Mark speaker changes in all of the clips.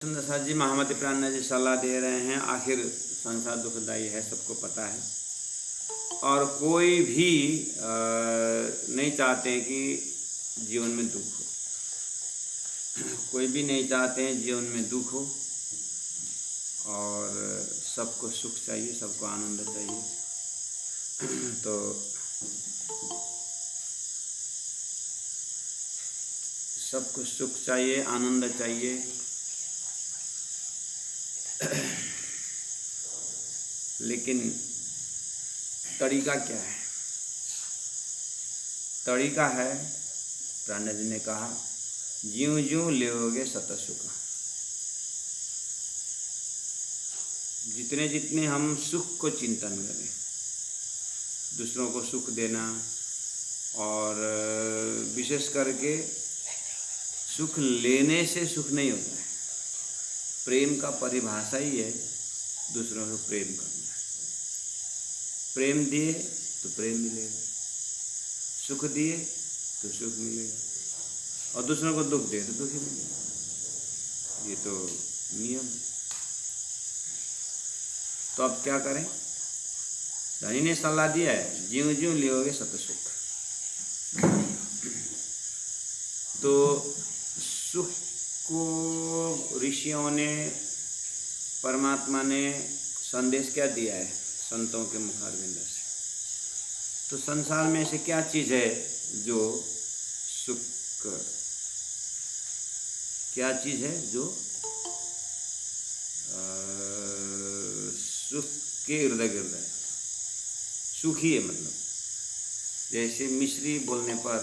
Speaker 1: दशरथ जी महामति प्राण जी सलाह दे रहे हैं। आखिर संसार दुखदायी है, सबको पता है, और कोई भी नहीं चाहते हैं कि जीवन में दुख हो। कोई भी नहीं चाहते हैं जीवन में दुख हो, और सबको सुख चाहिए, सबको आनंद चाहिए। तो सबको सुख चाहिए, आनंद चाहिए। लेकिन तरीका क्या है? तरीका है, प्राण जी ने कहा, ज्यों ज्यों लेओगे सत सुख। जितने जितने हम सुख को चिंतन करें, दूसरों को सुख देना, और विशेष करके सुख लेने से सुख नहीं होता है। प्रेम का परिभाषा ही है दूसरों को प्रेम करना। प्रेम दिए तो प्रेम मिलेगा, सुख दिए तो सुख मिलेगा, और दूसरों को दुख दे तो दुख ही मिलेगा। ये तो नियम है। तो अब क्या करें? धनी ने सलाह दिया है, ज्यों ज्यों लियोगे सत सुख। तो सुख को ऋषियों ने, परमात्मा ने संदेश क्या दिया है संतों के मुखारविंद से? तो संसार में ऐसे क्या चीज़ है जो सुख, क्या चीज़ है जो सुख के हृदय गिरद है? सुख ही है। मतलब जैसे मिश्री बोलने पर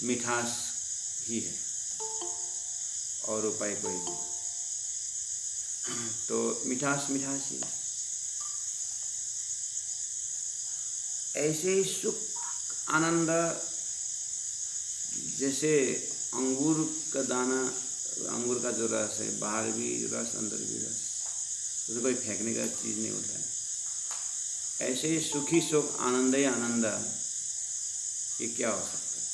Speaker 1: मिठास ही है, और उपाय कोई नहीं। तो मिठास मिठास ही। ऐसे ही सुख आनंद, जैसे अंगूर का दाना, अंगूर का जो रस है, बाहर भी रस अंदर भी रस, उसको कोई फेंकने का चीज़ नहीं होता है। ऐसे ही सुखी सुख, आनंद ही आनंद, ये क्या हो सकता है?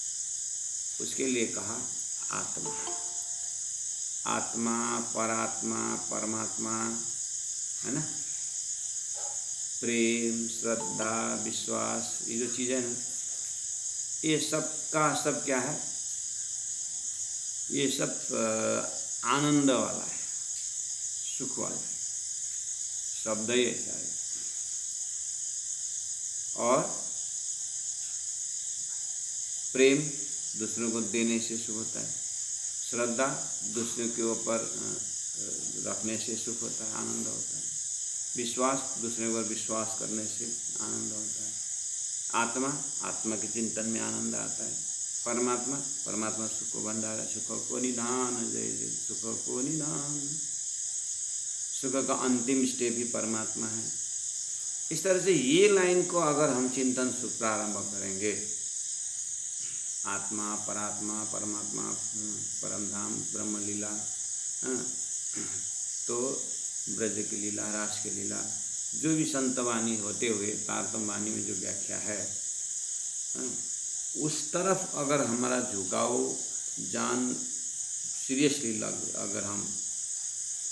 Speaker 1: उसके लिए कहा आत्मा। आत्मा, परात्मा, परमात्मा है ना, प्रेम, श्रद्धा, विश्वास, ये जो चीज़ है ना, ये सब का सब क्या है? ये सब आनंद वाला है, सुख वाला है। शब्द ही ऐसा है। और प्रेम दूसरों को देने से सुख होता है। श्रद्धा दूसरों के ऊपर रखने से सुख होता है, आनंद होता है। विश्वास दूसरे पर विश्वास करने से आनंद होता है। आत्मा, आत्मा के चिंतन में आनंद आता है। परमात्मा, परमात्मा सुख को भंडार, सुख को निधान, जय जय सुख को निधान। सुख का अंतिम स्टेप ही परमात्मा है। इस तरह से ये लाइन को अगर हम चिंतन सुख प्रारंभ करेंगे, आत्मा, परात्मा, परमात्मा, परमधाम, ब्रह्म लीला, तो ब्रज की लीला, रास की लीला, जो भी संतवाणी होते हुए तारतम वाणी में जो व्याख्या है, उस तरफ अगर हमारा झुकाव जान सीरियसली अगर हम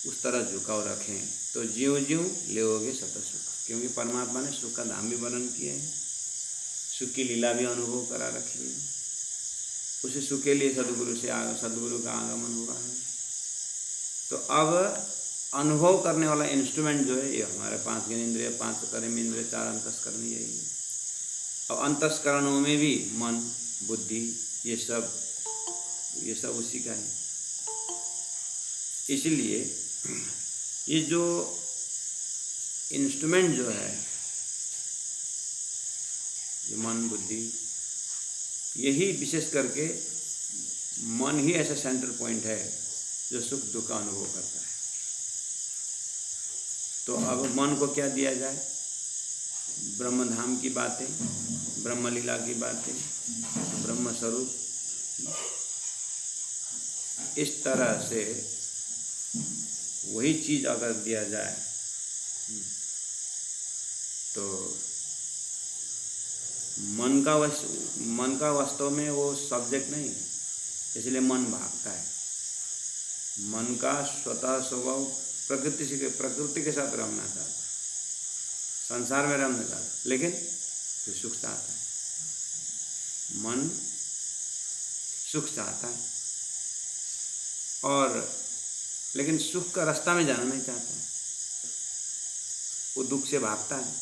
Speaker 1: उस तरह झुकाव रखें, तो ज्यों ज्यों लेओगे सत सुख। क्योंकि परमात्मा ने सुख का धाम भी वर्णन किया है, सुख की लीला भी अनुभव करा रखी है। उसे सुख के लिए सदगुरु का आगमन हुआ है। तो अब अनुभव करने वाला इंस्ट्रूमेंट जो है, ये हमारे 5 ज्ञानेंद्रिय, 5 कर्म इंद्रिय, 4 अंतस्करण, यही है। अब अंतस्करणों में भी मन, बुद्धि, ये सब उसी का है। इसलिए ये जो इंस्ट्रूमेंट जो है, ये मन, बुद्धि, यही विशेष करके मन ही ऐसा सेंटर पॉइंट है जो सुख दुख का अनुभव करता है। तो अब मन को क्या दिया जाए? ब्रह्म धाम की बातें, ब्रह्म लीला की बातें, ब्रह्म स्वरूप, इस तरह से वही चीज़ अगर दिया जाए तो मन का वास्तव में वो सब्जेक्ट नहीं है, इसलिए मन भागता है। मन का स्वतः स्वभाव प्रकृति के साथ रमना चाहता है, संसार में रमना चाहता है, लेकिन फिर सुख चाहता है। मन सुख चाहता है और लेकिन सुख का रास्ता में जाना नहीं चाहता है। वो दुख से भागता है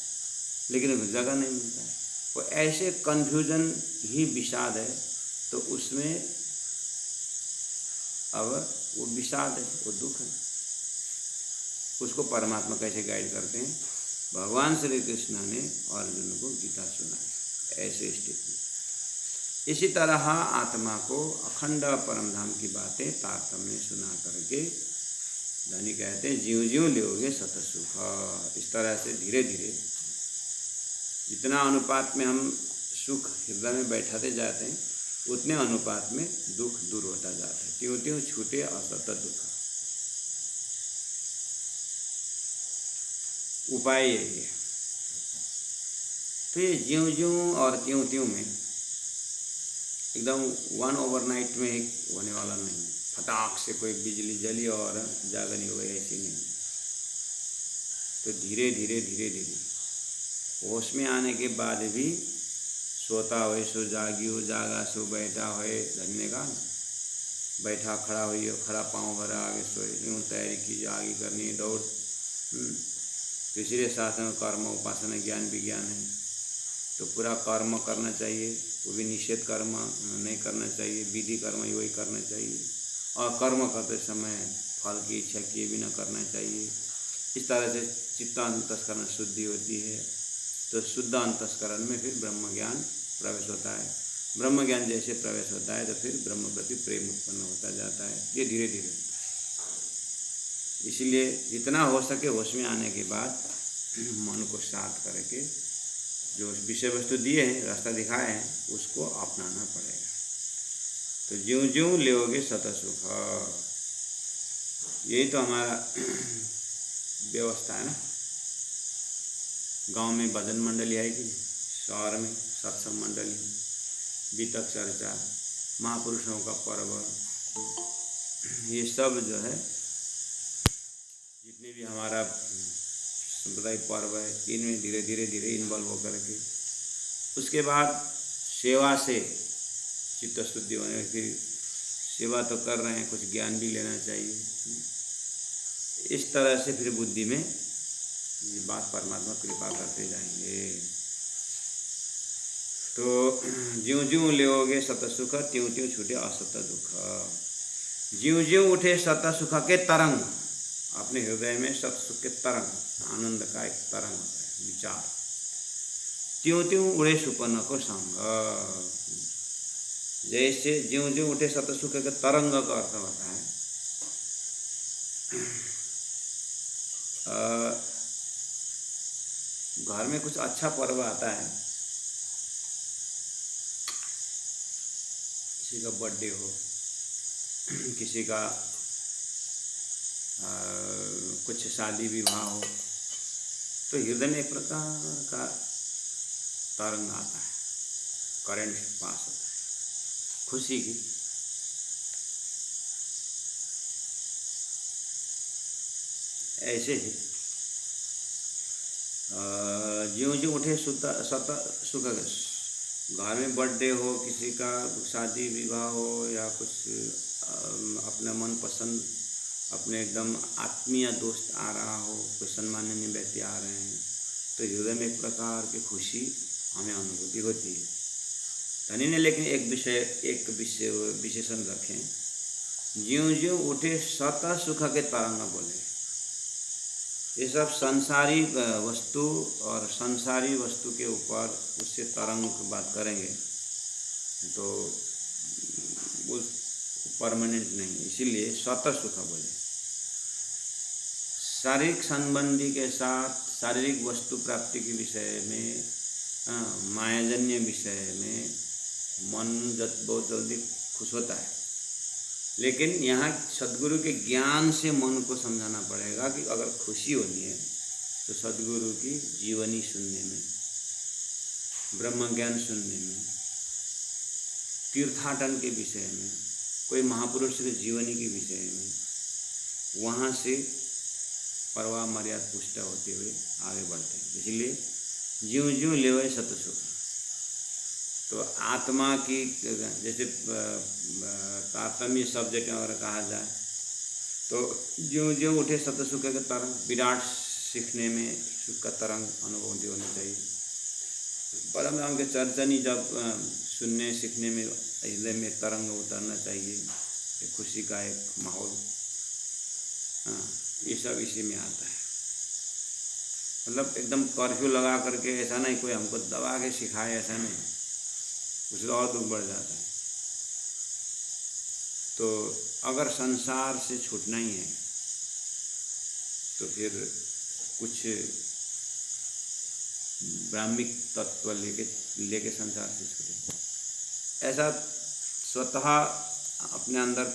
Speaker 1: लेकिन जगह नहीं मिलता है। वो ऐसे कन्फ्यूजन ही विषाद है। तो उसमें अब वो विषाद है, वो दुख है। उसको परमात्मा कैसे गाइड करते हैं? भगवान श्री कृष्ण ने अर्जुन को गीता सुनाई ऐसे स्थिति में। इसी तरह आत्मा को अखंड परमधाम की बातें तारतम्य सुना करके धनी कहते हैं ज्यों ज्यों लोगे सत सुख। इस तरह से धीरे धीरे जितना अनुपात में हम सुख हृदय में बैठाते जाते हैं उतने अनुपात में दुख दूर होता जाता है। त्यों त्यों छूटे असत दुख। उपाय यही है। तो ये ज्यों ज्यों और त्यों त्यों में एकदम वन ओवरनाइट में एक होने वाला नहीं है। फटाक से कोई बिजली जली और जागनी हो गई, ऐसी नहीं। तो धीरे धीरे धीरे धीरे होश में आने के बाद भी सोता हुए सो जागियो, जागा सो बैठा हुए। धन्य का बैठा खड़ा हुई, खड़ा पाँव भरा आगे सोए, यूँ तैयारी की, आगे करनी दौड़। तो इसीलिए शास्त्र में कर्म उपासना ज्ञान विज्ञान है। तो पूरा कर्म करना चाहिए, वो भी निषेध कर्म नहीं करना चाहिए, विधि कर्म वही करना चाहिए। और कर्म करते समय फल की इच्छा किए बिना करना चाहिए। इस तरह से चित्त अंतस्करण शुद्धि होती है। तो शुद्ध अंतस्करण में फिर ब्रह्म ज्ञान प्रवेश होता है। ब्रह्म ज्ञान जैसे प्रवेश होता है तो फिर ब्रह्म प्रति प्रेम उत्पन्न होता जाता है। ये धीरे धीरे होता है। इसलिए जितना हो सके होश में आने के बाद मन को शांत करके जो विषय वस्तु दिए हैं, रास्ता दिखाए हैं, उसको अपनाना पड़ेगा। तो ज्यों ज्यों लोगे सत सुख। यही तो हमारा व्यवस्था है ना। गांव में भजन मंडली है कि नहीं, शहर में सत्संग मंडली, बीतक चर्चा, महापुरुषों का पर्व, ये सब जो है जितने भी हमारा संप्रदाय पर्व है इनमें धीरे धीरे धीरे इन्वॉल्व होकर के उसके बाद सेवा से चित्त शुद्धि होने। फिर सेवा तो कर रहे हैं, कुछ ज्ञान भी लेना चाहिए। इस तरह से फिर बुद्धि में ये बात परमात्मा कृपा करते जाएंगे। तो ज्यों ज्यों लोगे सत सुख, त्यों त्यों छूटे असत दुख। ज्यों ज्यों उठे सत सुख के तरंग, अपने हृदय में सत सुख के तरंग, आनंद का एक तरंग होता है, विचार। त्यों त्यों उड़े सुपन्न को संग। जैसे ज्यों ज्यों उठे सत सुख के तरंग का अर्थ होता है घर में कुछ अच्छा पर्व आता है, किसी का बर्थडे हो, किसी का कुछ शादी विवाह हो, तो हृदय में एक प्रकार का तरंग आता है, करंट पास होता है खुशी की। ऐसे ही ज्यों ज्यों उठे सत सुख। घर में बर्थडे हो, किसी का शादी विवाह हो, या कुछ अपना मनपसंद अपने एकदम आत्मीय दोस्त आ रहा हो, कोई सम्माननीय व्यक्ति आ रहे हैं, तो हृदय में एक प्रकार की खुशी हमें अनुभूति होती है। धनी ने लेकिन एक विशेषण रखें, ज्यों ज्यों उठे सत सुख के तरंग बोले। ये सब संसारी वस्तु और संसारी वस्तु के ऊपर उससे तरंग की बात करेंगे तो वो परमानेंट नहीं, इसीलिए स्वतः सुख बोले। शारीरिक संबंधी के साथ शारीरिक वस्तु प्राप्ति के विषय में, मायाजन्य विषय में मन बहुत जल्दी खुश होता है, लेकिन यहाँ सद्गुरु के ज्ञान से मन को समझाना पड़ेगा कि अगर खुशी होनी है तो सद्गुरु की जीवनी सुनने में, ब्रह्म ज्ञान सुनने में, तीर्थाटन के विषय में, कोई महापुरुष के जीवनी के विषय में, वहाँ से परवा मर्यादा पुष्ट होते हुए आगे बढ़ते हैं। इसलिए ज्यों ज्यों लेवे सत सुख, तो आत्मा की जैसे तारतम्य सब्जेक्ट अगर कहा जाए तो ज्यों ज्यों उठे सत सुख के तरंग, विराट सीखने में सुख का तरंग अनुभूति होनी चाहिए। परम धाम के चर्चनी जब सुनने सीखने में हृदय में तरंग उतरना चाहिए, एक खुशी का एक माहौल, हाँ, ये सब इसी में आता है। मतलब एकदम कर्फ्यू लगा करके ऐसा नहीं, कोई हमको दबा के सिखाए, ऐसा नहीं, उससे और दुख बढ़ जाता है। तो अगर संसार से छूटना ही है तो फिर कुछ ब्राह्मिक तत्व लेके संसार से छूटे, ऐसा स्वतः अपने अंदर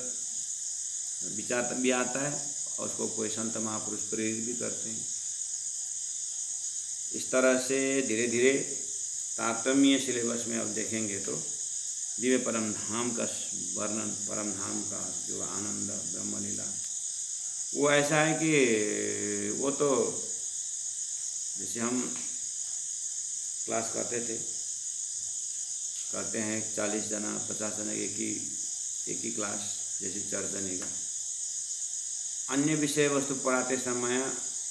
Speaker 1: विचार भी आता है और उसको कोई संत महापुरुष प्रेरित भी करते हैं। इस तरह से धीरे धीरे तारतम्य सिलेबस में अब देखेंगे तो दिव्य परम धाम का वर्णन, परम धाम का जो आनंद ब्रह्मलीला, वो ऐसा है कि वो तो जैसे हम क्लास करते हैं 40 जना 50 जना एक ही क्लास, जैसे 4 जने का। अन्य विषय वस्तु पढ़ाते समय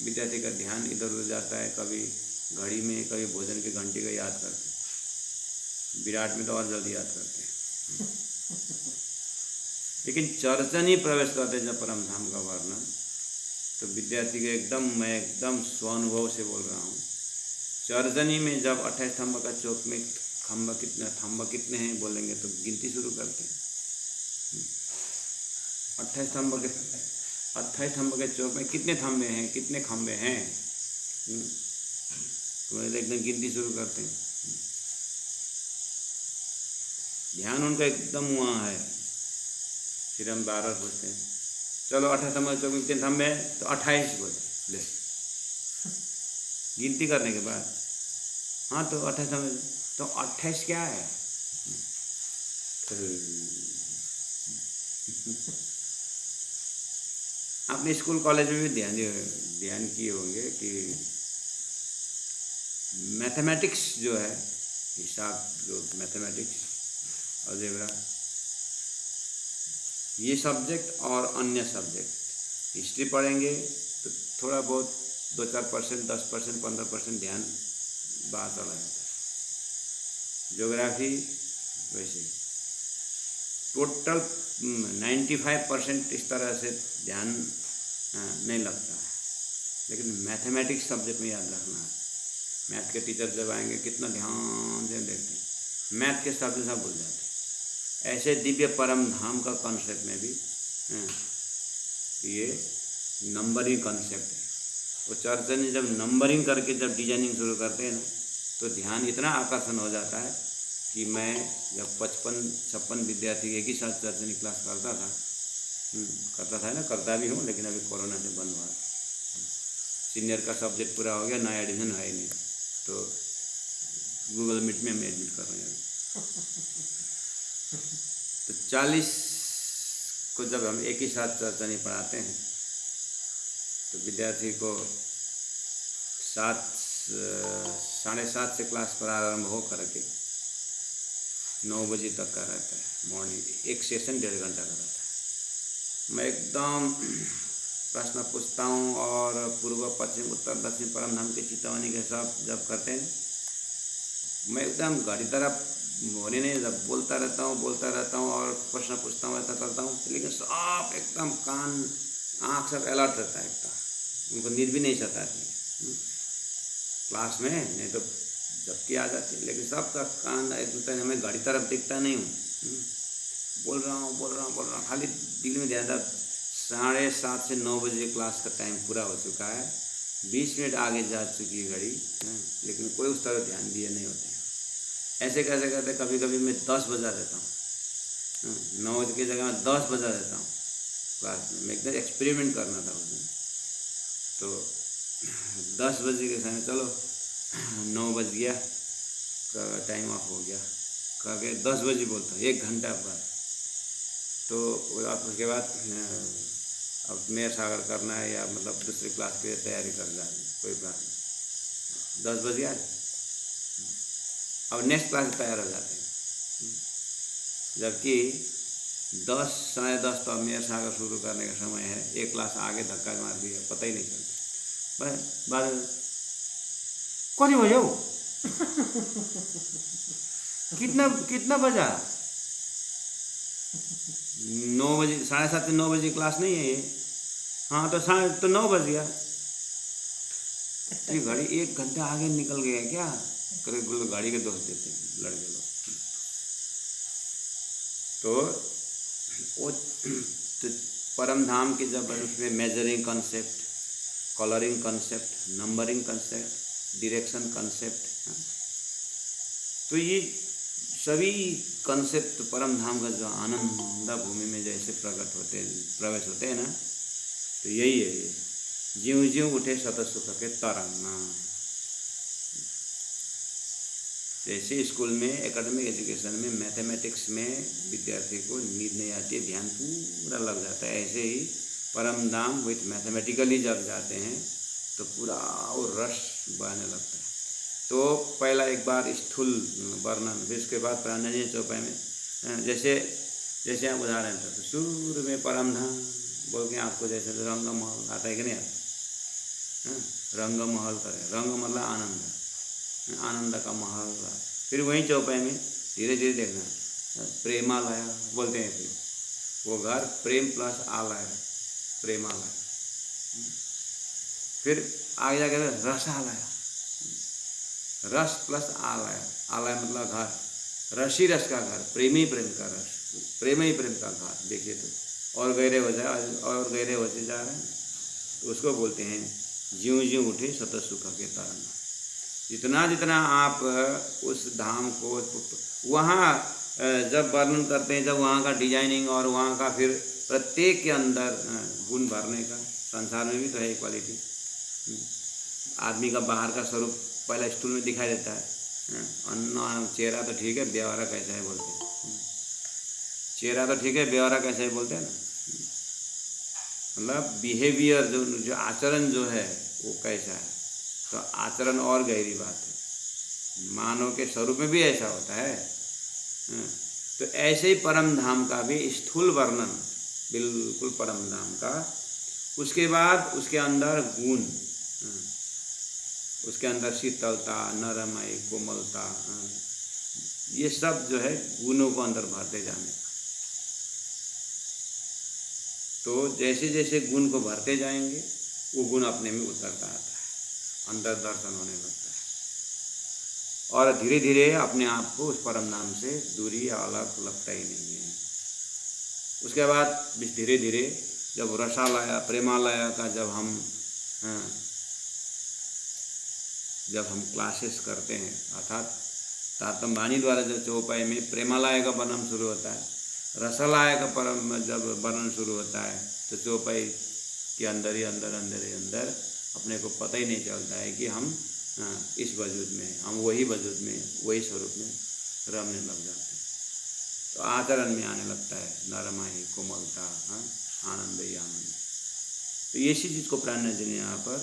Speaker 1: विद्यार्थी का ध्यान इधर उधर जाता है, कभी घड़ी में, कभी भोजन की घंटी का याद करते हैं। विराट में तो और जल्दी याद करते हैं। लेकिन चर्चन ही प्रवेश करते हैं जब परम धाम का वर्णन, तो विद्यार्थी के मैं एकदम स्वानुभव से बोल रहा हूँ, चर्चनी में जब 28 स्तंभ का चौक में खम्भ कितने हैं बोलेंगे तो गिनती शुरू करते हैं। 28 स्तंभ के चौक में कितने खम्भे हैं, कितने खम्भे हैं, तो एकदम गिनती शुरू करते हैं। ध्यान उनका एकदम वहाँ है। फिर हम बार पूछते हैं, चलो 28 स्तंभ के चौक में कितने खम्भे हैं, तो 28 बोले, ले गिनती करने के बाद, हाँ तो 28 तो 28 क्या है? आपने स्कूल कॉलेज में भी ध्यान किए होंगे कि मैथमेटिक्स जो है, हिसाब जो मैथमेटिक्स अलजेब्रा, ये सब्जेक्ट और अन्य सब्जेक्ट हिस्ट्री पढ़ेंगे तो थोड़ा बहुत 2-4%, 10%, 15% ध्यान बात चला जाता है। ज्योग्राफी वैसे टोटल 95% इस तरह से ध्यान नहीं लगता है। लेकिन मैथमेटिक्स सब्जेक्ट में याद रखना है। मैथ के टीचर जब आएंगे कितना ध्यान से देखते हैं, मैथ के शब्द सब भूल जाते हैं। ऐसे दिव्य परम धाम का कॉन्सेप्ट में भी ये नंबरिंग कॉन्सेप्ट है। वो चर्चन जब नंबरिंग करके जब डिजाइनिंग शुरू करते हैं ना, तो ध्यान इतना आकर्षण हो जाता है कि मैं जब 55-56 विद्यार्थी एक ही साथ चर्चनी क्लास करता भी हूँ, लेकिन अभी कोरोना से बंद हुआ है। सीनियर का सब्जेक्ट पूरा हो गया, नया एडमिशन है ही नहीं, तो गूगल मीट में मैं एडमिट कर रहा हूँ। तो 40 को जब हम एक ही साथ चर्चनी पढ़ाते हैं तो विद्यार्थी को 7-7:30 से क्लास प्रारंभ हो करके 9 बजे तक का रहता है मॉर्निंग। एक सेशन 1.5 घंटा का रहता है। मैं एकदम प्रश्न पूछता हूँ और पूर्व पश्चिम उत्तर दक्षिण परम धाम के चेतावनी के सब जब करते हैं, मैं एकदम घड़ी तरफ होने नहीं, जब बोलता रहता हूँ और प्रश्न पूछता हूँ, ऐसा करता हूँ। लेकिन सब एकदम कान आँख सब अलर्ट रहता है, एकदम उनको नींद भी नहीं सताती क्लास में, नहीं तो झपकी आ जाती है। लेकिन सबका कान एक दूसरे, मैं घड़ी तरफ दिखता नहीं हूँ, बोल रहा हूँ, खाली दिल में ध्यान। 7:30 से 9 बजे क्लास का टाइम पूरा हो चुका है, 20 मिनट आगे जा चुकी है घड़ी, लेकिन कोई उस तरह ध्यान दिए नहीं होते। ऐसे कैसे करते, कभी कभी मैं 10 बजा देता हूँ, 9 की जगह मैं 10 बजा देता हूँ क्लास में। मैं एकदम एक्सपेरिमेंट करना था उसमें। तो 10 बजे के समय चलो 9 बज गया, टाइम ऑफ हो गया करके 10 बजे बोलता हूँ, 1 घंटा बाद। तो उसके बाद अब मेयर सागर करना है या मतलब दूसरी क्लास के लिए तैयारी कर जा रहे हैं, कोई बात नहीं, 10 बज गया, अब नेक्स्ट क्लास तैयार हो जाते हैं। जबकि 10 साढ़े 10 तो अब मेयर सागर शुरू करने का समय है, एक क्लास आगे धक्का मार दिया, पता ही नहीं चलता। बाद कौन बजे हो कितना कितना बजा, 9 बजे, 7:30 से 9 बजे क्लास नहीं है ये। हाँ तो 9 बज गया, ये गाड़ी 1 घंटा आगे निकल गया क्या, करे गाड़ी के दोस्त देते हैं लड़के लोग। तो वो तो परम धाम के जब उसमें measuring concept, colouring concept, numbering concept, direction concept, तो ये सभी कंसेप्ट परम धाम का जो आनंद भूमि में जैसे प्रकट होते हैं, प्रवेश होते हैं ना, तो यही है ये, ज्यों ज्यों उठे सत सुख के तरंगा। जैसे स्कूल में एकेडमिक एजुकेशन में मैथमेटिक्स में विद्यार्थी को नींद नहीं आती है, ध्यान पूरा लग जाता है, ऐसे ही परम धाम विथ मैथमेटिकली जब जाते हैं तो पूरा वो रस बहने लगता है। तो पहला एक बार स्थूल वर्णन, फिर उसके बाद प्राणनीय चौपाई में जैसे आप उदाहरण था, तो सूर्य में परम धाम बोल के आपको जैसे रंग महल आता है कि नहीं आता, रंग महल करे, रंग मतलब आनंद, आनंद का महल। फिर वहीं चौपाई में धीरे धीरे देखना प्रेमालय बोलते हैं, फिर वो घर प्रेम प्लस आलय, प्रेमालय। फिर आगे जाकर रसालय, रस प्लस आलय, आलय मतलब घर, रसी रस का घर, प्रेमी प्रेम का रस, प्रेम ही प्रेम का घर। देखिए तो और गहरे हो जाए, और गहरे होते जा रहे हैं, तो उसको बोलते हैं ज्यों ज्यों उठे सत सुख के तरंग। जितना जितना आप उस धाम को वहाँ जब वर्णन करते हैं, जब वहाँ का डिजाइनिंग और वहाँ का फिर प्रत्येक के अंदर गुण भरने का, संसार में भी तो है क्वालिटी। आदमी का बाहर का स्वरूप पहला स्टूल में दिखाई देता है, अन्न चेहरा तो ठीक है, व्यवहार कैसा है बोलते हैं, चेहरा तो ठीक है, व्यवहार कैसा है बोलते हैं ना, मतलब बिहेवियर जो आचरण जो है वो कैसा है। तो आचरण और गहरी बात है, मानव के स्वरूप में भी ऐसा होता है। तो ऐसे ही परम धाम का भी स्थूल वर्णन, बिल्कुल परम धाम का, उसके बाद उसके अंदर गुण, उसके अंदर शीतलता, नरमाई, कोमलता, ये सब जो है गुणों को अंदर भरते जाने। तो जैसे जैसे गुण को भरते जाएंगे वो गुण अपने में उतरता आता है, अंदर दर्शन होने लगता है, और धीरे धीरे अपने आप को उस परम नाम से दूरी या अलग लगता ही नहीं है। उसके बाद धीरे धीरे जब रसालय प्रेमालय का जब हम क्लासेस करते हैं, अर्थात तारतम्य वाणी द्वारा जब चौपाई में प्रेमालय का वर्णन शुरू होता है, रसालय का परम जब वर्णन शुरू होता है, तो चौपाई के अंदर ही अंदर अपने को पता ही नहीं चलता है कि हम इस वजूद में, हम वही वजूद में, वही स्वरूप में रमने लग जाते हैं। तो आचरण में आने लगता है नरमाई, कोमलता, आनंद ही आनंद। तो इसी चीज़ को प्राणनाथ जी ने यहाँ पर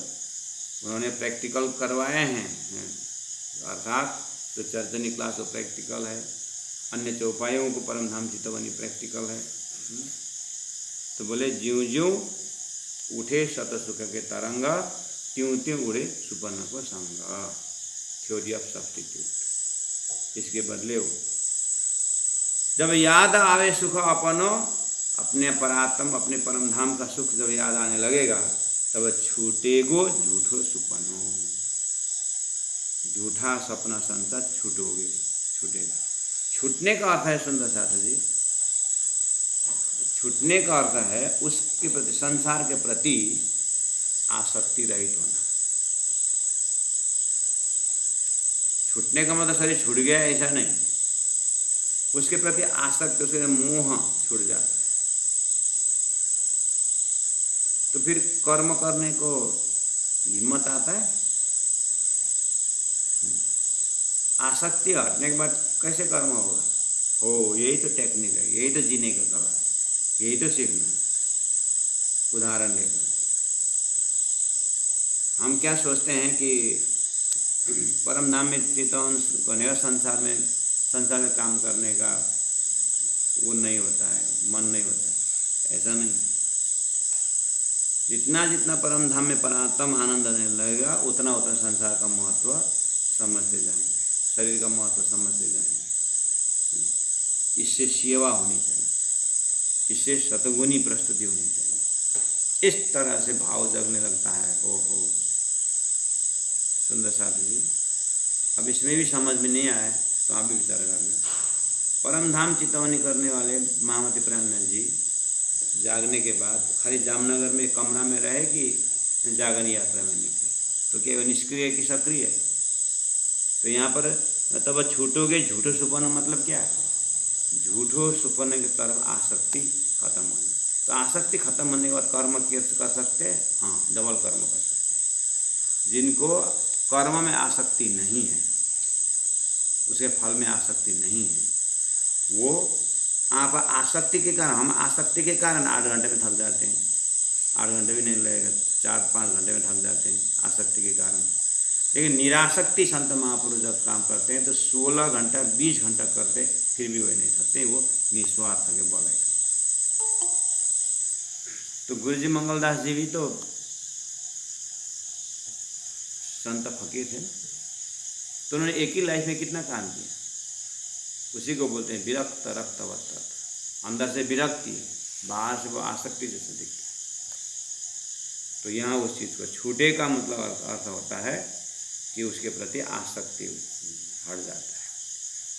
Speaker 1: उन्होंने प्रैक्टिकल करवाए हैं, अर्थात जो चर्चनी क्लास वो प्रैक्टिकल है, अन्य चौपाइयों को परम धाम चितवनी प्रैक्टिकल है। तो बोले ज्यों ज्यों उठे सत सुख के तरंग, त्यों त्यों उड़े सुपर्ण को संग, थ्योरी ऑफ सब्स्टिट्यूट। इसके बदले हो जब याद आवे सुख अपनो, अपने परात्म अपने परम धाम का सुख जब याद आने लगेगा, तब छूटेगो झूठो सुपनो, झूठा सपना संता छूटेगा। छूटने का अर्थ है, सुंदर साथ जी, छूटने का अर्थ है उसके प्रति, संसार के प्रति आसक्ति रहित होना। छूटने का मतलब शरीर छूट गया ऐसा नहीं, उसके प्रति आसक्ति, उसके मोह छूट जाता है। तो फिर कर्म करने को हिम्मत आता है। आसक्ति हटने के बाद कैसे कर्म होगा? यही तो टेक्निक है, यही तो जीने का कला है, यही तो सीखना है। उदाहरण लेकर। हम क्या सोचते हैं कि परम धाम में चितवन को संसार में काम करने का वो नहीं होता है, मन नहीं होता है। ऐसा नहीं, जितना जितना परम धाम में परमात्म आनंद आने लगेगा उतना उतना संसार का महत्व समझते जाएंगे, शरीर का महत्व समझते जाएंगे। इससे सेवा होनी चाहिए, इससे शतगुनी प्रस्तुति होनी चाहिए। इस तरह से भाव जगने लगता है। ओहो सुंदर साथी जी, अब इसमें भी समझ में नहीं आया तो आप भी विचार करना। परम धाम चितवनी करने वाले महामती प्रेमानंद जी जागने के बाद खाली जामनगर में कमरा में रहे कि जागरण यात्रा में निकले, तो क्या निष्क्रिय कि सक्रिय? तो यहाँ पर तब छूटोगे झूठो सुपन मतलब क्या है? झूठो सुपन की तरफ आसक्ति खत्म होना। तो आसक्ति खत्म होने के बाद कर्म कर सकते हैं, हाँ डबल कर्म कर सकते हैं। जिनको कर्म में आसक्ति नहीं है, उसके फल में आसक्ति नहीं है, वो आप आसक्ति के कारण, हम आसक्ति के कारण 8 घंटे में थक जाते हैं, 8 घंटे भी नहीं लगेगा, 4-5 घंटे में थक जाते हैं आसक्ति के कारण। लेकिन निरासक्ति संत महापुरुष जब काम करते हैं तो 16 घंटा 20 घंटा करते फिर भी वही नहीं थकते, वो निस्वार्थ के बल है। तो गुरुजी मंगलदास जी भी तो संत फकीर थे, तो उन्होंने एक ही लाइफ में कितना काम किया। उसी को बोलते हैं विरक्त रक्तवत। अंदर से विरक्ति, बाहर से वो आसक्ति जैसे दिखता है। तो यहाँ उस चीज़ को छूटे का मतलब अर्थ होता है कि उसके प्रति आसक्ति हट जाता है।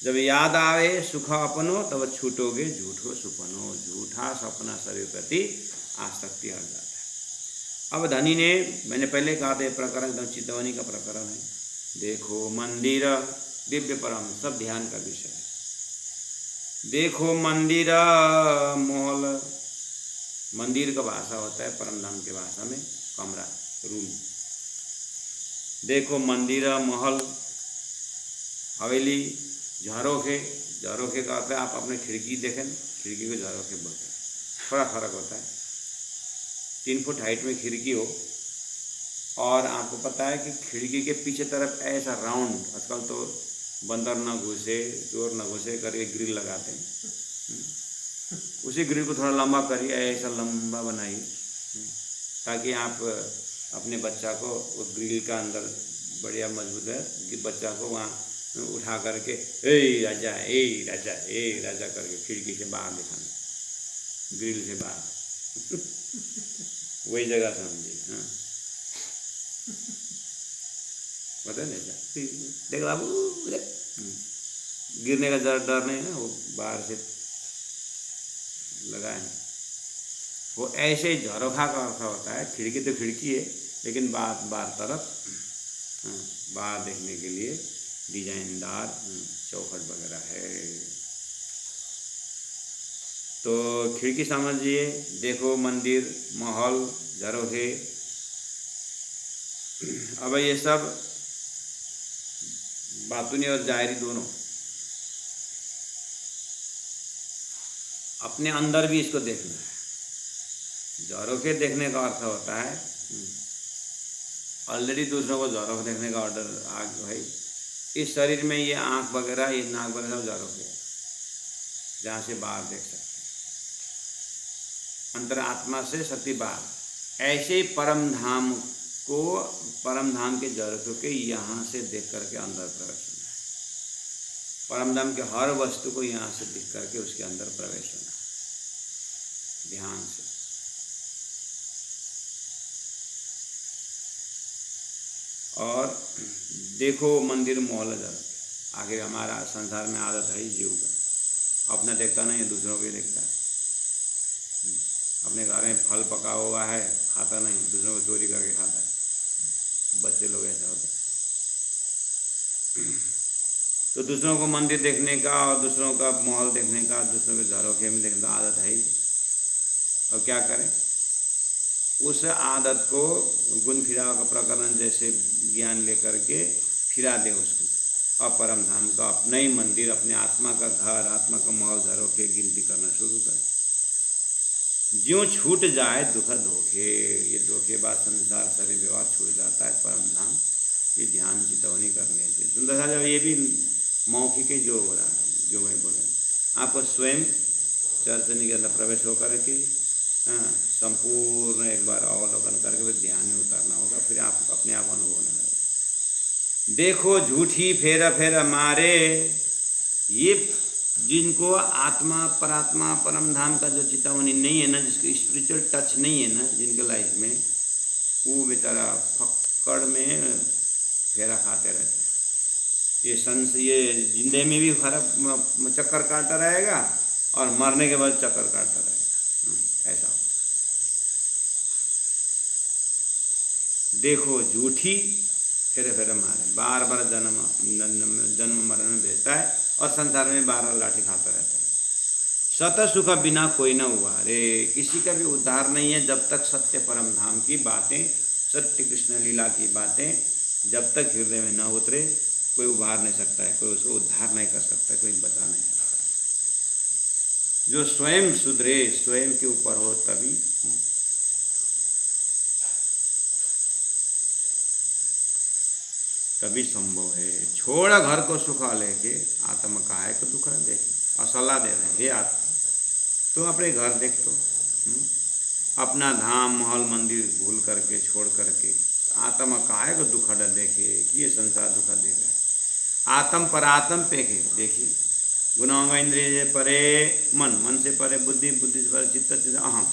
Speaker 1: जब याद आवे सुख अपनो तब छूटोगे झूठो सुपनो। झूठा सपना शरीर प्रति आसक्ति हट जाता है। अब धनी ने, मैंने पहले कहा था प्रकरण एकदम चितवनी का प्रकरण है। देखो मंदिर दिव्य परम, सब ध्यान का विषय है। देखो मंदिर महल, मंदिर का भाषा होता है परम धाम के भाषा में कमरा, रूम। देखो मंदिर महल, हवेली, झरोखे। झरोखे का अर्थ है आप अपने खिड़की देखें, खिड़की को झरोखे बोलते हैं। थोड़ा फर्क होता है, 3 फुट हाइट में खिड़की हो और आपको पता है कि खिड़की के पीछे तरफ ऐसा राउंड, आजकल तो बंदर न घुसे चोर न घुसे करके ग्रिल लगाते हैं। उसी ग्रिल को थोड़ा लंबा करिए, ऐसा लंबा बनाइए ताकि आप अपने बच्चा को उस ग्रिल का अंदर बढ़िया मजबूत है कि बच्चा को वहाँ उठा करके ए राजा ए राजा ए राजा करके खिड़की से बाहर दिखाना, ग्रिल से बाहर वही जगह समझिए। हाँ पता नहीं क्या देख बाबू, गिरने का डर नहीं है, वो बाहर से लगाए हैं। वो ऐसे झरोखा का अर्थ होता है, खिड़की तो खिड़की है लेकिन बाहर तरफ बाहर देखने के लिए डिजाइनदार चौखट वगैरह है। तो खिड़की समझिए। देखो मंदिर महल झरोखे, अब ये सब बातूनी और जाहिरी दोनों, अपने अंदर भी इसको देखना है। झरोखे देखने का अर्थ होता है ऑलरेडी दूसरों को झरोखे देखने का ऑर्डर आ गया भाई, इस शरीर में ये आँख वगैरह ये नाक वगैरह सब झरोखे है जहाँ से बाहर देख सकते हैं। अंतरात्मा से शक्ति बाहर। ऐसे ही परम धाम को, परम धाम के झरोखों के यहाँ से देख करके अंदर प्रवेश होना है। परम धाम के हर वस्तु को यहाँ से देख करके उसके अंदर प्रवेश होना है ध्यान से। और देखो मंदिर महल झरोखे। आखिर हमारा संसार में आदत है ही जीव का, अपना देखता नहीं है, दूसरों को देखता है। अपने घर में फल पका हुआ है खाता नहीं, दूसरों को चोरी करके खाता है। बच्चे लोग ऐसा होता है। तो दूसरों को मंदिर देखने का और दूसरों का महल देखने का, दूसरों के झरोखे में देखने का आदत है ही। और क्या करें, उस आदत को गुण फिराव का प्रकरण जैसे ज्ञान लेकर के फिरा दें उसको, और परम धाम का अपना ही मंदिर, अपने आत्मा का घर, आत्मा का महल झरोखे गिनती करना शुरू करें। ज्यों छूट जाए दुख धोखे, ये धोखेबाज संसार शरीर व्यवहार छूट जाता है परम धाम ये ध्यान चितवनी करने से। सुंदर सा जब ये भी मौखिक जो हो रहा है, जो मैं बोला आपको स्वयं चर्चनी के अंदर प्रवेश होकर के हाँ संपूर्ण एक बार अवलोकन करके फिर ध्यान में उतारना होगा, फिर आप अपने आप अनुभव होने लगे। देखो झूठी फेरा फेरा मारे, ये जिनको आत्मा परात्मा परम धाम का जो चेतावनी नहीं है ना, जिसको स्पिरिचुअल टच नहीं है ना जिनके लाइफ में, वो बेचारा फक्कड़ में फेरा खाते रहते हैं। ये जिंदे में भी फर्क चक्कर काटता रहेगा और मरने के बाद चक्कर काटता रहेगा, ऐसा हो। देखो झूठी फेरे फेरे मारे, बार बार जन्म मरण में भेजता है और संसार में बार बार लाठी खाता रहता है। सत सुख बिना कोई न उबारे, किसी का भी उद्धार नहीं है जब तक सत्य परम धाम की बातें, सत्य कृष्ण लीला की बातें जब तक हृदय में न उतरे, कोई उबार नहीं सकता है, कोई उसको उद्धार नहीं कर सकता है, कोई बचा नहीं सकता है। जो स्वयं सुधरे, स्वयं के ऊपर हो तभी तभी संभव है। छोड़ घर को सुखा लेके आत्म का है तो दुख देख और सलाह दे रहे हैं, हे आत्मा तो अपने घर देख तो अपना धाम महल मंदिर भूल करके छोड़ करके आत्मा काहे को दुख देखे कि ये संसार दुख देख रहा है। आत्म पर आत्म पेखे, देखिए गुणांग इंद्रिय से परे मन, मन से परे बुद्धि, बुद्धि से परे चित्त, चित्त अहम,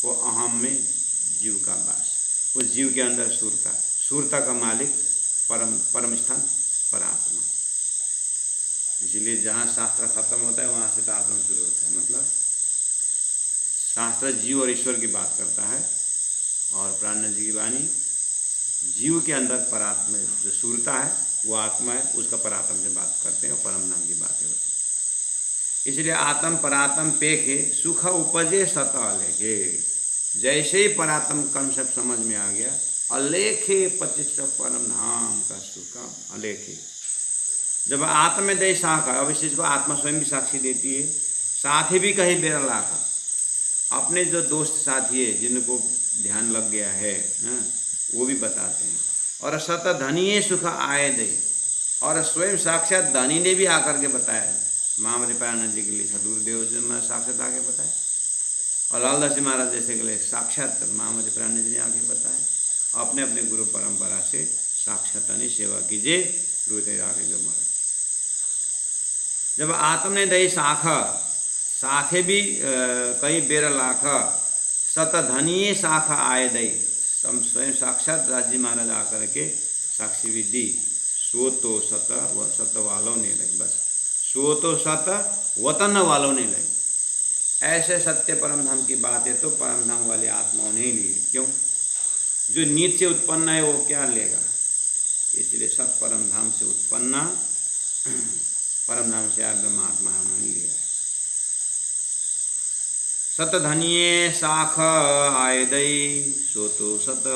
Speaker 1: वो अहम में जीव का वास, उस जीव के अंदर सूरता, सूरता का मालिक परम स्थान परात्मा। इसीलिए जहाँ शास्त्र खत्म होता है वहाँ से तो आत्मा शुरू होता है। मतलब शास्त्र जीव और ईश्वर की बात करता है और प्राण जी की वाणी जीव के अंदर परात्मा जो सूरता है वो आत्मा है, उसका परात्म से बात करते हैं और परम नाम की बातें होती हैं। इसलिए आत्म परात्म पेखे सुख उपजे सत अलेखे। जैसे ही परात्म कंसेप्ट समझ में आ गया, अलेखे प्रतिष्ठ परम धाम का सुख अलेखे। जब आत्म दे साखा, अब इस चीज़ को आत्मा स्वयं भी साक्षी देती है, साथी भी कहीं बेरा लाखा, अपने जो दोस्त साथी है जिनको ध्यान लग गया है ना, वो भी बताते हैं। और सत धनिये सुख आए दे, और स्वयं साक्षात धनी ने भी आकर के बताया, महामति प्यारानंद जी के लिए सदगुरुदेव जी ने साक्षात आके बताया, और लालदास जी महाराज जैसे के लिए साक्षात महामति प्यारानंद जी ने आके बताया। अपने अपने गुरु परंपरा से साक्षात धनी सेवा कीजिए, गुरुदेव आगे जो महाराज। जब आत्म ने दही शाखा, साखे भी कई बेर लाख, सत धनिये शाखा आए दई, स्वयं साक्षात राजी महाराज आकर के साक्षी भी दी। सो तो सत वालों ने लई, बस सो तो सत वतन वालों ने लई। ऐसे सत्य परम धाम की बात है तो परम धाम वाले आत्माओं ने ही ली। क्यों? जो नीच से उत्पन्न है वो क्या लेगा? इसलिए सब परम धाम से उत्पन्न, परम धाम से आप ब्रह्मात्मा हमने लिया है। सत धनिये साख आए दई, सो तो सत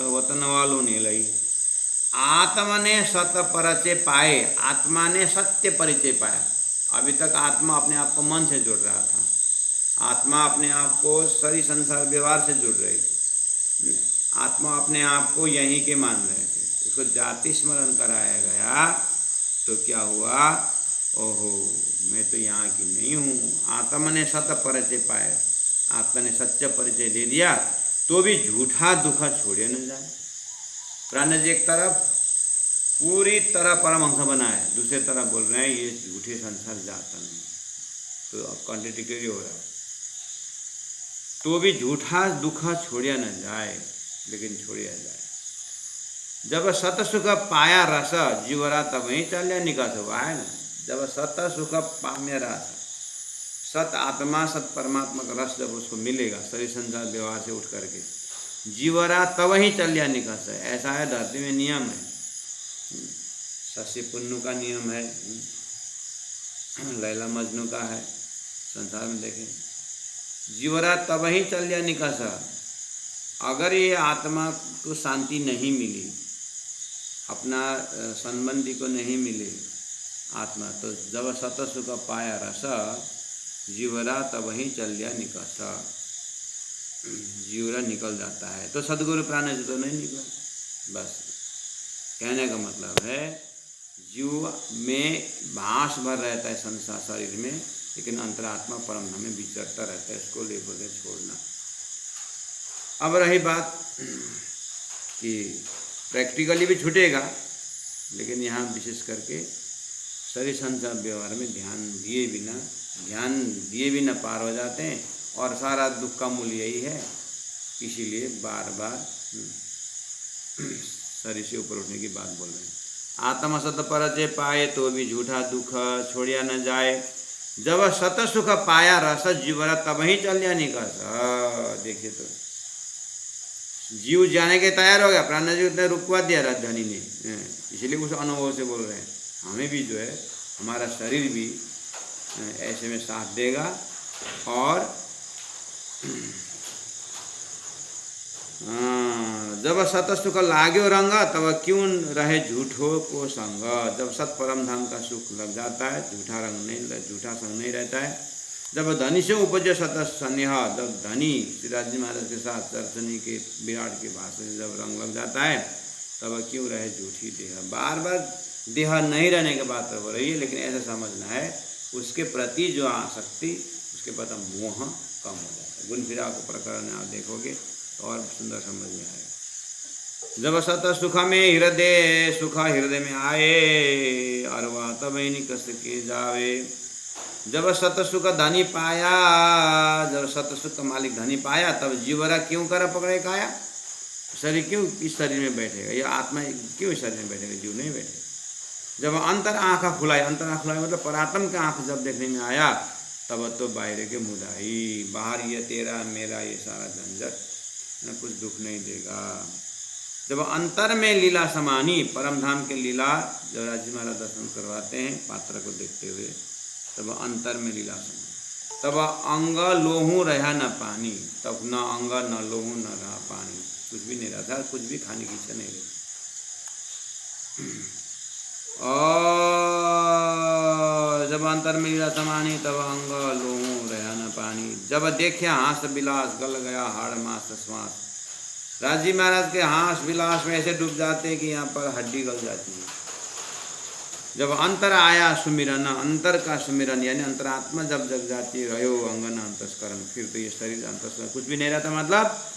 Speaker 1: वतन वालों ने लई। आत्मा ने सत परिचय पाए, आत्मा ने सत्य परिचय पाया। अभी तक आत्मा अपने आप को मन से जुड़ रहा था, आत्मा अपने आप को सारी संसार व्यवहार से जुड़ रही थी, आत्मा अपने आप को यहीं के मान रहे थे। उसको जाति स्मरण कराया गया तो क्या हुआ? ओहो, मैं तो यहाँ की नहीं हूँ। आत्मा ने सत परिचय पाया, आत्मा ने सच्चा परिचय दे दिया तो भी झूठा दुख छोड़े न जाए। प्राण जी एक तरफ पूरी तरह परमहंस बनाए, दूसरे तरफ बोल रहे हैं ये झूठे संसार जाता नहीं, तो अब कॉन्ट्रडिक्टरी हो रहा है। तो भी झूठा दुख छोड़िया न जाए, लेकिन छोड़िया जाए। जब सत सुख पाया रस, जीवरा तब ही चलिया निकास हुआ है ना। जब सत सुख पाम्य रस, सत आत्मा सत परमात्मा का रस जब उसको मिलेगा शरीर संसार व्यवहार से उठ करके, जीवरा तब ही चलिया निकास है। ऐसा है धरती में नियम है, शशि पुन्नु का नियम है, लैला मजनू का है, संसार में देखें जीवरा तब ही चलिया निकास। अगर ये आत्मा को शांति नहीं मिली, अपना संबंधी को नहीं मिले आत्मा, तो जब सत सुख पाया रस, जीवरा तब ही चलिया निकास। जीवरा निकल जाता है। तो सदगुरु प्राण से तो नहीं निकला। बस कहने का मतलब है जीव में भास भर रहता है संसार शरीर में, लेकिन अंतरात्मा परम धाम में विचरता रहता है। इसको ले बोले छोड़ना। अब रही बात कि प्रैक्टिकली भी छूटेगा, लेकिन यहाँ विशेष करके शरीर संसार व्यवहार में ध्यान दिए बिना पार हो जाते हैं, और सारा दुख का मूल यही है। इसीलिए बार बार शरीर से ऊपर उठने की बात बोल रहे हैं। आत्मा सत परचे पाए तो भी झूठा दुख छोड़िया न जाए। जब सत सुख पाया रस जीवरा तब ही चल जा निकल। देखिए तो जीव जाने के तैयार हो गया, प्राण जी ने रुकवा दिया राजधानी ने, इसलिए उस अनुभव से बोल रहे हैं। हमें भी जो है हमारा शरीर भी ऐसे में साथ देगा, और जब सत सुख लाग्यो रंग तब क्यों रहे झूठो को संग। जब सत परम धाम का सुख लग जाता है, झूठा संग नहीं रहता है। जब धनी से उपजो सत स्नेह, जब धनी श्री जी महाराज के साथ चरचनी के विराट के भाषा से जब रंग लग जाता है, तब क्यों रहे झूठी देह। बार बार देह नहीं रहने की बात हो रही है, लेकिन ऐसा समझना है उसके प्रति जो आसक्ति, उसके प्रति मोह कम हो जाता है। गुण फिरा को प्रकरण आप देखोगे तो और सुंदर समझ में आएगा। जब सत सुख में हृदय सुख हृदय में आए, और वह तब ही निकस के जावे। जब सत सुख धनी पाया, जब सत सुख का मालिक धनी पाया, तब जीवरा क्यों कर पकड़े काया। शरीर क्यों इस शरीर में बैठेगा, यह आत्मा क्यों इस शरीर में बैठेगा, जीव नहीं बैठेगा। जब अंतर आँखा खुलाई, अंतर आँख खुलाई मतलब परात्म का आँख जब देखने में आया, तब तो बाहर के मुदाई। बाहर ये तेरा मेरा ये सारा झंझट न कुछ दुख नहीं देगा। जब अंतर में लीला समानी, परम धाम के लीला जब राज्य महाराज दर्शन करवाते हैं पात्र को देखते हुए, तब अंतर में लीला समानी। तब अंग लोहू रहा न पानी, तब न अंग न लोहू न रहा पानी, कुछ भी नहीं रहा था, कुछ भी खाने की इच्छा नहीं रही। और जब अंतर में लीला समानी, तब अंग लोहू रहा न पानी। जब देखे हास विलास गल गया हाड़ मास श्वास। राजी महाराज के हास विलास में ऐसे डूब जाते हैं कि यहाँ पर हड्डी गल जाती है। जब अंतर आया सुमिरन, अंतर का सुमिरन यानी अंतरात्मा जब जग जाती रहो अंगन अंतस्करण, फिर तो ये शरीर अंतस्करण कुछ भी नहीं रहता। मतलब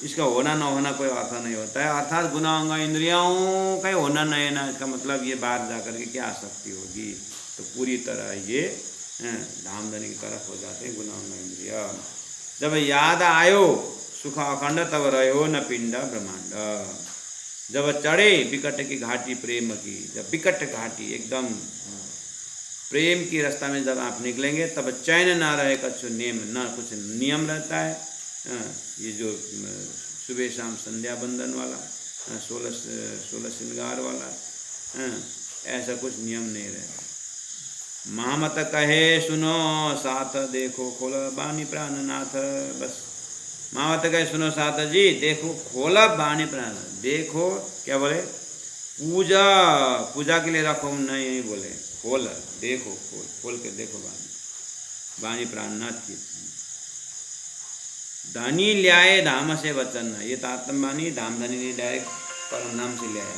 Speaker 1: इसका होना न होना कोई अर्थ नहीं होता है। अर्थात गुना अंग इंद्रियों का होना नहीं ना, इसका मतलब ये बाहर जाकर के क्या आसक्ति होगी, तो पूरी तरह ये धामधनी की तरफ हो जाते हैं गुना अंग इंद्रिय। जब याद आयो सुख अखंड, तब रहो न पिंड ब्रह्मांड। जब चढ़े विकट की घाटी प्रेम की, जब विकट घाटी एकदम प्रेम की रास्ता में जब आप निकलेंगे, तब चैन ना रहे कुछ नेम, ना कुछ नियम रहता है। ये जो सुबह शाम संध्या बंदन वाला, 16 श्रृंगार वाला, ऐसा कुछ नियम नहीं रहता। महामत कहे सुनो साथ देखो खोल बानी प्राणनाथ। बस महामत कहे सुनो साथ जी देखो खोला बानी प्राण। देखो क्या बोले, पूजा के लिए रखो नहीं बोले, खोल देखो, खोल के देखो बानी प्राणनाथ की। धनी ल्याए धाम से वचन, ये तो आत्मवाणी धाम धनी ने डायरेक्ट परम धाम से ले आए,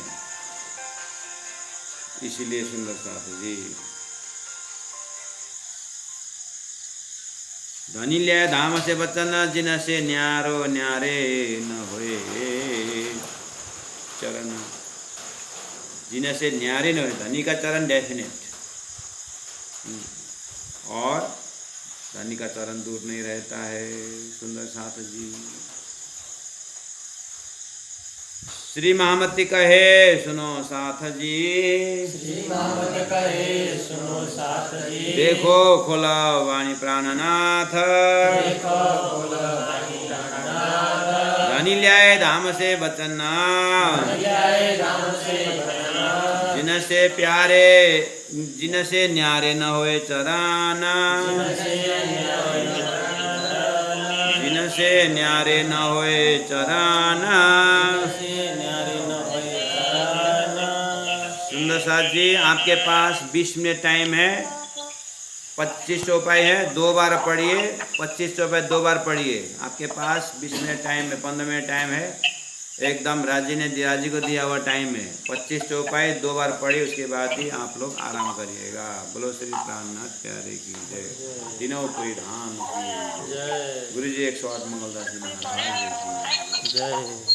Speaker 1: इसीलिए सुंदर साथ जी। धनी ल्याए धाम से वचन, जिन से न्यारो न्यारे न होए चरण। जिन से न्यारे न होए, धनी का चरण डेफिनेट, और धनी का चरण दूर नहीं रहता है। सुंदर साथ जी। श्री महामती कहे सुनो साथ जी,
Speaker 2: श्री महामती कहे सुनो साथ जी।
Speaker 1: देखो खोला वाणी प्राणनाथ,
Speaker 2: देखो खोला वाणी प्राणनाथ।
Speaker 1: धनी ल्याए धाम से वचन,
Speaker 2: धनी ल्याए धाम से वचन।
Speaker 1: जिनसे प्यारे जिनसे न्यारे न होए चरण, जिनसे न्यारे न होए चरण। सुंदर साथ जी आपके पास 20 मिनट टाइम है, 25 चौपाई है, 2 बार पढ़िए। 25 चौपाई 2 बार पढ़िए। आपके पास 20 मिनट टाइम है, 15 मिनट टाइम है, एकदम राजी को दिया हुआ टाइम है। 25 चौपाई 2 बार पढ़िए, उसके बाद ही आप लोग आराम करिएगा। बोलो श्री प्राणनाथ प्यारे की जय। तीनों पूरी धाम की
Speaker 2: जय
Speaker 1: गुरु जी 108 मंगलदास जी महाराज की
Speaker 2: जय।